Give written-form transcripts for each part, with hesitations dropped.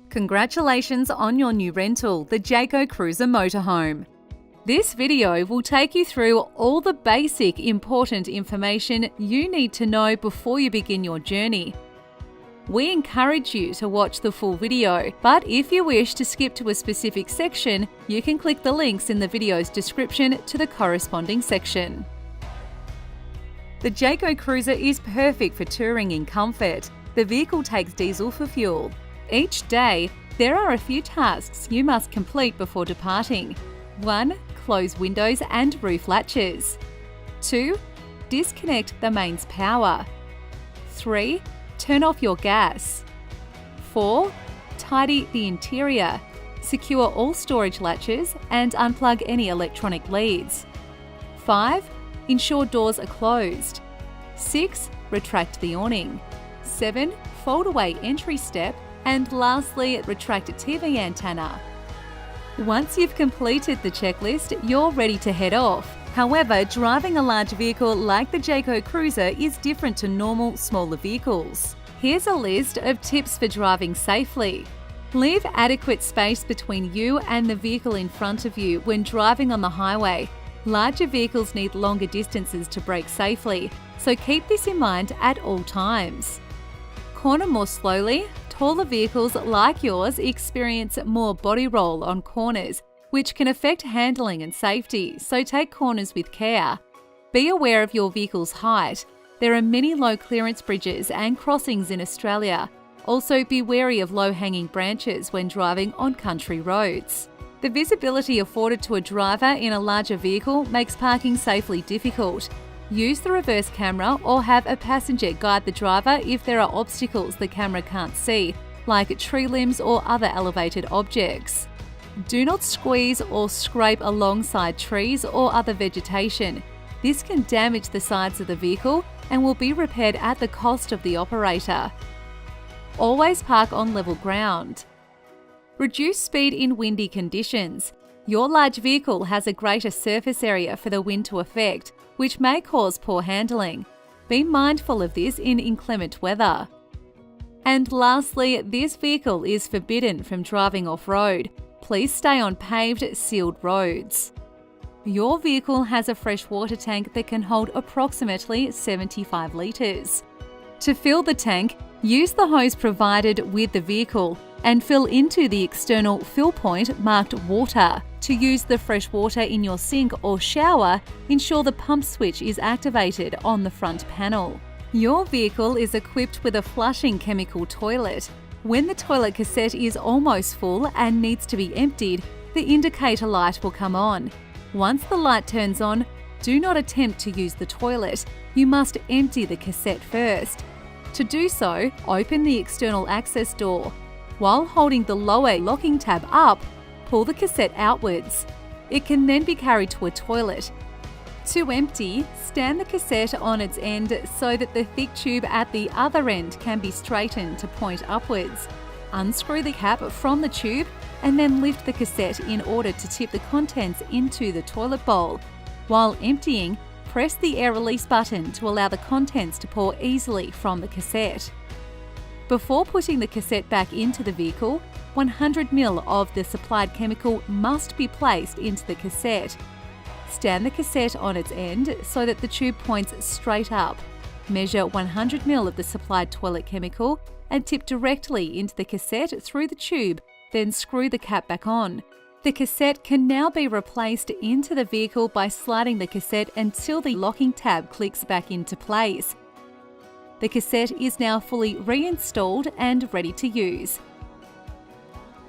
Congratulations on your new rental, the Jayco Cruiser Motorhome. This video will take you through all the basic important information you need to know before you begin your journey. We encourage you to watch the full video, but if you wish to skip to a specific section, you can click the links in the video's description to the corresponding section. The Jayco Cruiser is perfect for touring in comfort. The vehicle takes diesel for fuel. Each day, there are a few tasks you must complete before departing. 1. Close windows and roof latches. 2. Disconnect the mains power. 3. Turn off your gas. 4. Tidy the interior. Secure all storage latches and unplug any electronic leads. 5. Ensure doors are closed. 6. Retract the awning. 7. Fold away entry step. And lastly, retract a TV antenna. Once you've completed the checklist, you're ready to head off. However, driving a large vehicle like the Jayco Cruiser is different to normal, smaller vehicles. Here's a list of tips for driving safely. Leave adequate space between you and the vehicle in front of you when driving on the highway. Larger vehicles need longer distances to brake safely, so keep this in mind at all times. Corner more slowly. Taller vehicles like yours experience more body roll on corners, which can affect handling and safety, so take corners with care. Be aware of your vehicle's height. There are many low clearance bridges and crossings in Australia. Also be wary of low-hanging branches when driving on country roads. The visibility afforded to a driver in a larger vehicle makes parking safely difficult. Use the reverse camera or have a passenger guide the driver if there are obstacles the camera can't see, like tree limbs or other elevated objects. Do not squeeze or scrape alongside trees or other vegetation. This can damage the sides of the vehicle and will be repaired at the cost of the operator. Always park on level ground. Reduce speed in windy conditions. Your large vehicle has a greater surface area for the wind to affect, which may cause poor handling. Be mindful of this in inclement weather. And lastly, this vehicle is forbidden from driving off-road. Please stay on paved, sealed roads. Your vehicle has a freshwater tank that can hold approximately 75 litres. To fill the tank, use the hose provided with the vehicle and fill into the external fill point marked water. To use the fresh water in your sink or shower, ensure the pump switch is activated on the front panel. Your vehicle is equipped with a flushing chemical toilet. When the toilet cassette is almost full and needs to be emptied, the indicator light will come on. Once the light turns on, do not attempt to use the toilet. You must empty the cassette first. To do so, open the external access door. While holding the lower locking tab up, pull the cassette outwards. It can then be carried to a toilet. To empty, stand the cassette on its end so that the thick tube at the other end can be straightened to point upwards. Unscrew the cap from the tube and then lift the cassette in order to tip the contents into the toilet bowl. While emptying, press the air release button to allow the contents to pour easily from the cassette. Before putting the cassette back into the vehicle, 100 ml of the supplied chemical must be placed into the cassette. Stand the cassette on its end so that the tube points straight up. Measure 100 ml of the supplied toilet chemical and tip directly into the cassette through the tube, then screw the cap back on. The cassette can now be replaced into the vehicle by sliding the cassette until the locking tab clicks back into place. The cassette is now fully reinstalled and ready to use.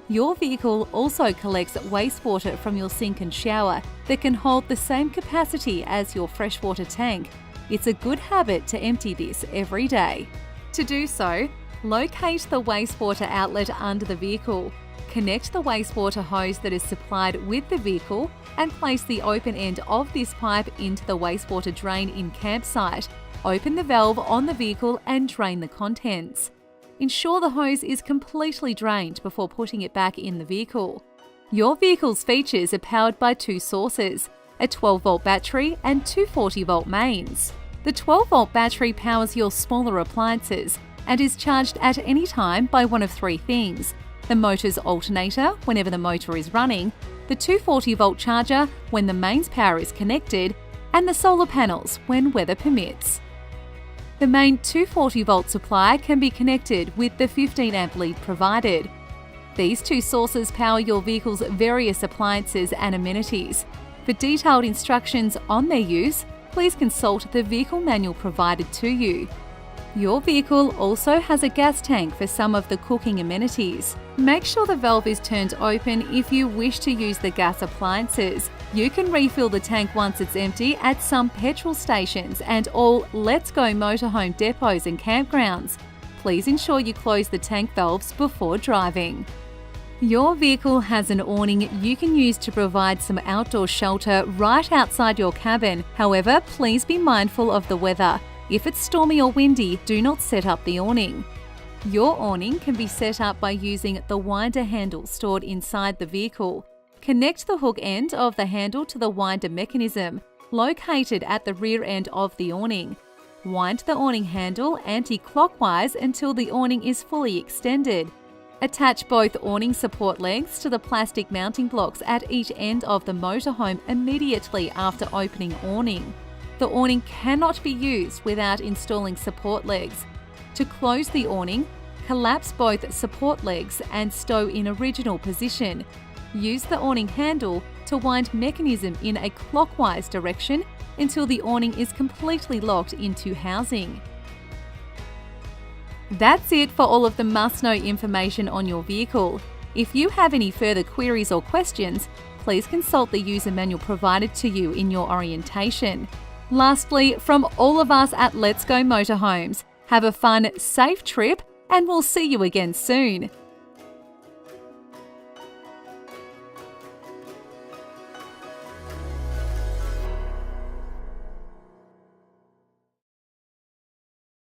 Your vehicle also collects wastewater from your sink and shower that can hold the same capacity as your freshwater tank. It's a good habit to empty this every day. To do so, locate the wastewater outlet under the vehicle. Connect the wastewater hose that is supplied with the vehicle and place the open end of this pipe into the wastewater drain in campsite. Open the valve on the vehicle and drain the contents. Ensure the hose is completely drained before putting it back in the vehicle. Your vehicle's features are powered by two sources, a 12-volt battery and two 40-volt mains. The 12-volt battery powers your smaller appliances, and is charged at any time by one of three things: the motor's alternator whenever the motor is running, the 240-volt charger when the mains power is connected, and the solar panels when weather permits. The main 240-volt supply can be connected with the 15-amp lead provided. These two sources power your vehicle's various appliances and amenities. For detailed instructions on their use, please consult the vehicle manual provided to you. Your vehicle also has a gas tank for some of the cooking amenities. Make sure the valve is turned open if you wish to use the gas appliances. You can refill the tank once it's empty at some petrol stations and all Let's Go Motorhome depots and campgrounds. Please ensure you close the tank valves before driving. Your vehicle has an awning you can use to provide some outdoor shelter right outside your cabin. However, please be mindful of the weather. If it's stormy or windy, do not set up the awning. Your awning can be set up by using the winder handle stored inside the vehicle. Connect the hook end of the handle to the winder mechanism, located at the rear end of the awning. Wind the awning handle anti-clockwise until the awning is fully extended. Attach both awning support legs to the plastic mounting blocks at each end of the motorhome immediately after opening awning. The awning cannot be used without installing support legs. To close the awning, collapse both support legs and stow in original position. Use the awning handle to wind mechanism in a clockwise direction until the awning is completely locked into housing. That's it for all of the must-know information on your vehicle. If you have any further queries or questions, please consult the user manual provided to you in your orientation. Lastly, from all of us at Let's Go Motorhomes, have a fun, safe trip, and we'll see you again soon.